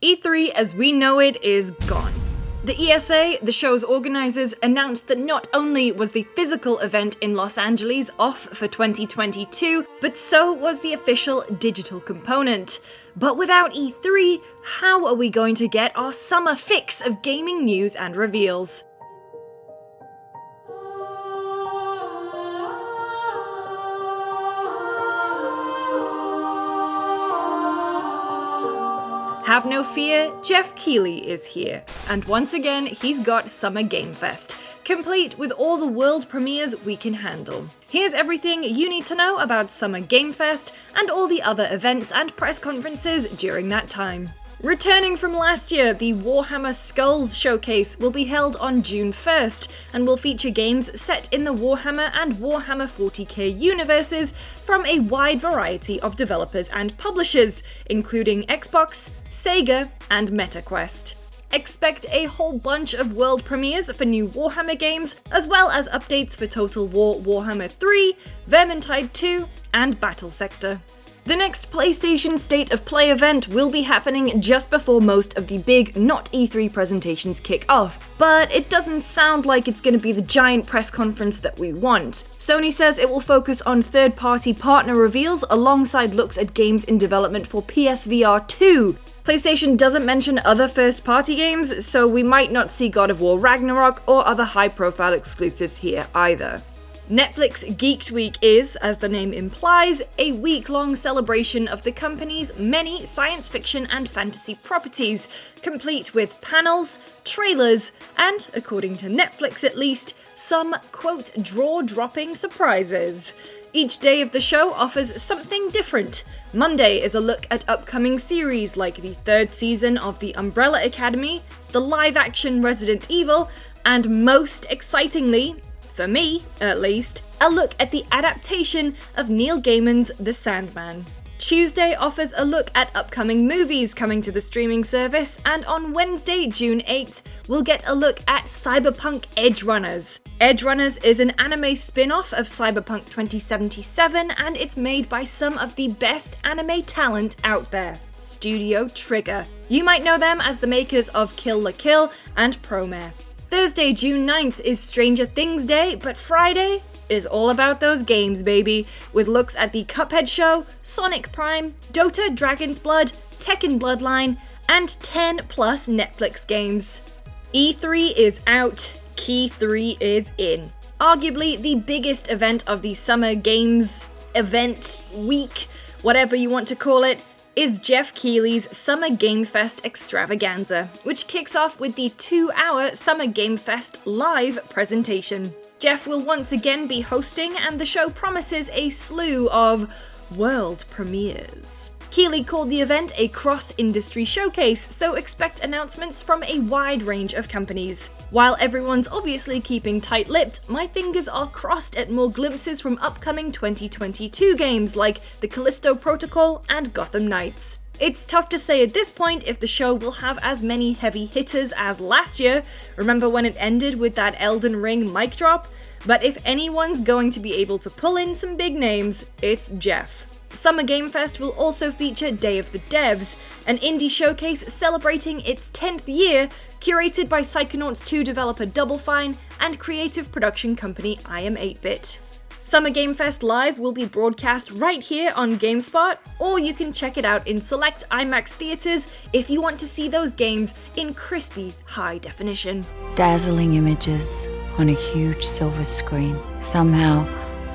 E3 as we know it is gone. The ESA, the show's organizers, announced that not only was the physical event in Los Angeles off for 2022, but so was the official digital component. But without E3, how are we going to get our summer fix of gaming news and reveals? Have no fear, Geoff Keighley is here, and once again he's got Summer Game Fest, complete with all the world premieres we can handle. Here's everything you need to know about Summer Game Fest and all the other events and press conferences during that time. Returning from last year, the Warhammer Skulls showcase will be held on June 1st and will feature games set in the Warhammer and Warhammer 40k universes from a wide variety of developers and publishers, including Xbox, Sega, and MetaQuest. Expect a whole bunch of world premieres for new Warhammer games, as well as updates for Total War Warhammer 3, Vermintide 2, and Battle Sector. The next PlayStation State of Play event will be happening just before most of the big not E3 presentations kick off, but it doesn't sound like it's going to be the giant press conference that we want. Sony says it will focus on third-party partner reveals alongside looks at games in development for PSVR 2. PlayStation doesn't mention other first-party games, so we might not see God of War Ragnarok or other high-profile exclusives here either. Netflix Geeked Week is, as the name implies, a week-long celebration of the company's many science fiction and fantasy properties, complete with panels, trailers, and, according to Netflix at least, some, quote, jaw-dropping surprises. Each day of the show offers something different. Monday is a look at upcoming series like the third season of The Umbrella Academy, the live-action Resident Evil, and most excitingly, for me, at least, a look at the adaptation of Neil Gaiman's The Sandman. Tuesday offers a look at upcoming movies coming to the streaming service, and on Wednesday, June 8th, we'll get a look at Cyberpunk Edgerunners. Edgerunners is an anime spin-off of Cyberpunk 2077, and it's made by some of the best anime talent out there, Studio Trigger. You might know them as the makers of Kill la Kill and Promare. Thursday, June 9th is Stranger Things Day, but Friday is all about those games, baby, with looks at the Cuphead Show, Sonic Prime, Dota Dragon's Blood, Tekken Bloodline, and 10 plus Netflix games. E3 is out, Key 3 is in. Arguably the biggest event of the Summer Games event, week, whatever you want to call it, is Geoff Keighley's Summer Game Fest extravaganza, which kicks off with the 2-hour Summer Game Fest live presentation. Geoff will once again be hosting, and the show promises a slew of world premieres. Keighley called the event a cross-industry showcase, so expect announcements from a wide range of companies. While everyone's obviously keeping tight-lipped, my fingers are crossed at more glimpses from upcoming 2022 games like The Callisto Protocol and Gotham Knights. It's tough to say at this point if the show will have as many heavy hitters as last year, remember when it ended with that Elden Ring mic drop? But if anyone's going to be able to pull in some big names, it's Geoff. Summer Game Fest will also feature Day of the Devs, an indie showcase celebrating its 10th year, curated by Psychonauts 2 developer Double Fine and creative production company I Am 8-Bit. Summer Game Fest Live will be broadcast right here on GameSpot, or you can check it out in select IMAX theaters if you want to see those games in crispy high definition. Dazzling images on a huge silver screen. Somehow,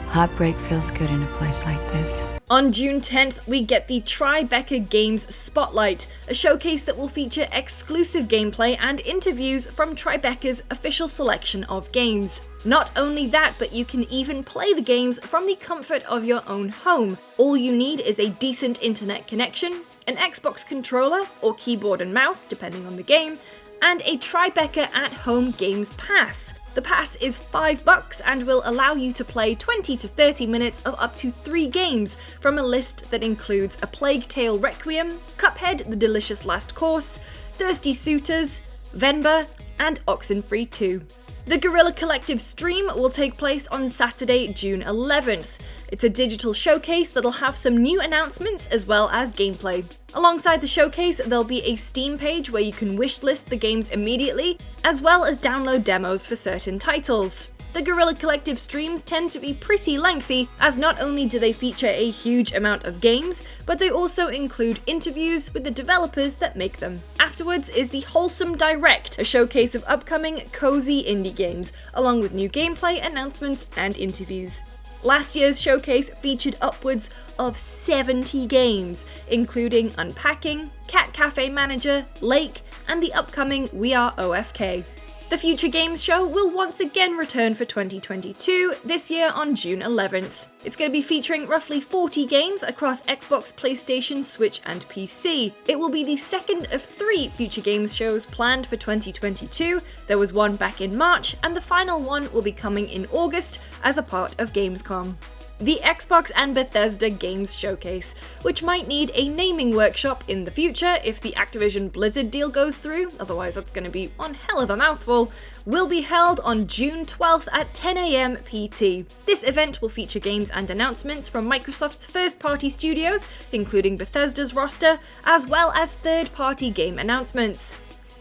heartbreak feels good in a place like this. On June 10th, we get the Tribeca Games Spotlight, a showcase that will feature exclusive gameplay and interviews from Tribeca's official selection of games. Not only that, but you can even play the games from the comfort of your own home. All you need is a decent internet connection, an Xbox controller or keyboard and mouse, depending on the game, and a Tribeca at-home games pass. The pass is $5 and will allow you to play 20 to 30 minutes of up to 3 games from a list that includes A Plague Tale Requiem, Cuphead The Delicious Last Course, Thirsty Suitors, Venba, and Oxenfree 2. The Guerrilla Collective stream will take place on Saturday, June 11th. It's a digital showcase that'll have some new announcements as well as gameplay. Alongside the showcase, there'll be a Steam page where you can wishlist the games immediately, as well as download demos for certain titles. The Guerrilla Collective streams tend to be pretty lengthy, as not only do they feature a huge amount of games, but they also include interviews with the developers that make them. Afterwards is the Wholesome Direct, a showcase of upcoming cozy indie games, along with new gameplay, announcements, and interviews. Last year's showcase featured upwards of 70 games, including Unpacking, Cat Cafe Manager, Lake, and the upcoming We Are OFK. The Future Games Show will once again return for 2022, this year on June 11th. It's going to be featuring roughly 40 games across Xbox, PlayStation, Switch, and PC. It will be the second of 3 Future Games shows planned for 2022. There was one back in March, and the final one will be coming in August as a part of Gamescom. The Xbox and Bethesda Games Showcase, which might need a naming workshop in the future if the Activision Blizzard deal goes through, otherwise that's going to be one hell of a mouthful, will be held on June 12th at 10 AM PT. This event will feature games and announcements from Microsoft's first-party studios, including Bethesda's roster, as well as third-party game announcements.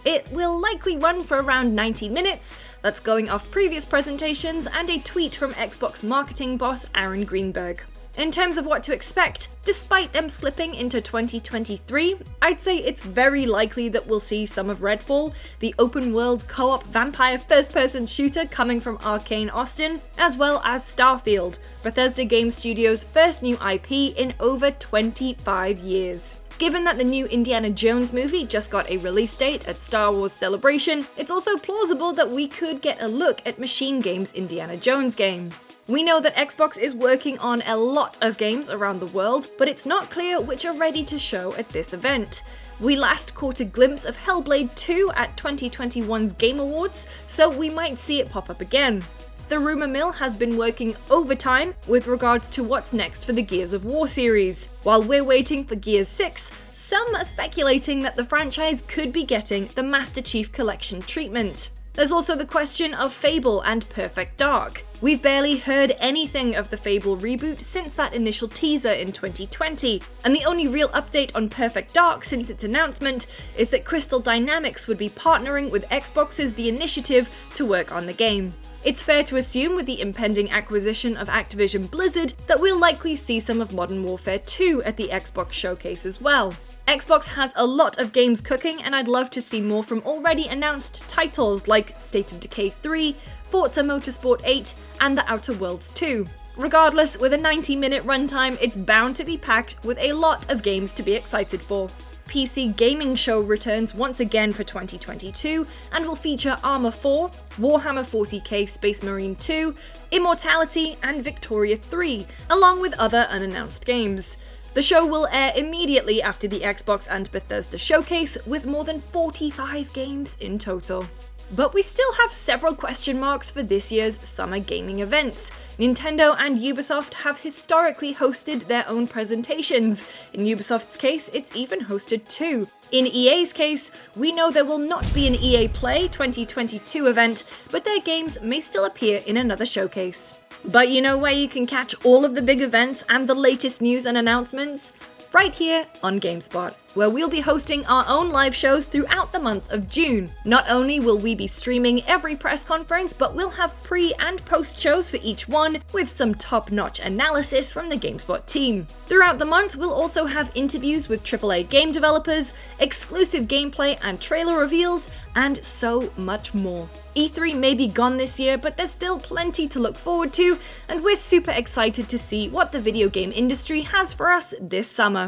It will likely run for around 90 minutes, that's going off previous presentations and a tweet from Xbox marketing boss Aaron Greenberg. In terms of what to expect, despite them slipping into 2023, I'd say it's very likely that we'll see some of Redfall, the open-world co-op vampire first-person shooter coming from Arcane Austin, as well as Starfield, Bethesda Game Studios' first new IP in over 25 years. Given that the new Indiana Jones movie just got a release date at Star Wars Celebration, it's also plausible that we could get a look at Machine Games' Indiana Jones game. We know that Xbox is working on a lot of games around the world, but it's not clear which are ready to show at this event. We last caught a glimpse of Hellblade 2 at 2021's Game Awards, so we might see it pop up again. The rumour mill has been working overtime with regards to what's next for the Gears of War series. While we're waiting for Gears 6, some are speculating that the franchise could be getting the Master Chief Collection treatment. There's also the question of Fable and Perfect Dark. We've barely heard anything of the Fable reboot since that initial teaser in 2020, and the only real update on Perfect Dark since its announcement is that Crystal Dynamics would be partnering with Xbox's The Initiative to work on the game. It's fair to assume with the impending acquisition of Activision Blizzard that we'll likely see some of Modern Warfare 2 at the Xbox showcase as well. Xbox has a lot of games cooking, and I'd love to see more from already announced titles like State of Decay 3, Forza Motorsport 8, and The Outer Worlds 2. Regardless, with a 90-minute runtime, it's bound to be packed with a lot of games to be excited for. PC Gaming Show returns once again for 2022 and will feature Arma 4, Warhammer 40k Space Marine 2, Immortality, and Victoria 3, along with other unannounced games. The show will air immediately after the Xbox and Bethesda showcase, with more than 45 games in total. But we still have several question marks for this year's summer gaming events. Nintendo and Ubisoft have historically hosted their own presentations. In Ubisoft's case, it's even hosted 2. In EA's case, we know there will not be an EA Play 2022 event, but their games may still appear in another showcase. But you know where you can catch all of the big events and the latest news and announcements? Right here on GameSpot, where we'll be hosting our own live shows throughout the month of June. Not only will we be streaming every press conference, but we'll have pre- and post-shows for each one, with some top-notch analysis from the GameSpot team. Throughout the month, we'll also have interviews with AAA game developers, exclusive gameplay and trailer reveals, and so much more. E3 may be gone this year, but there's still plenty to look forward to, and we're super excited to see what the video game industry has for us this summer.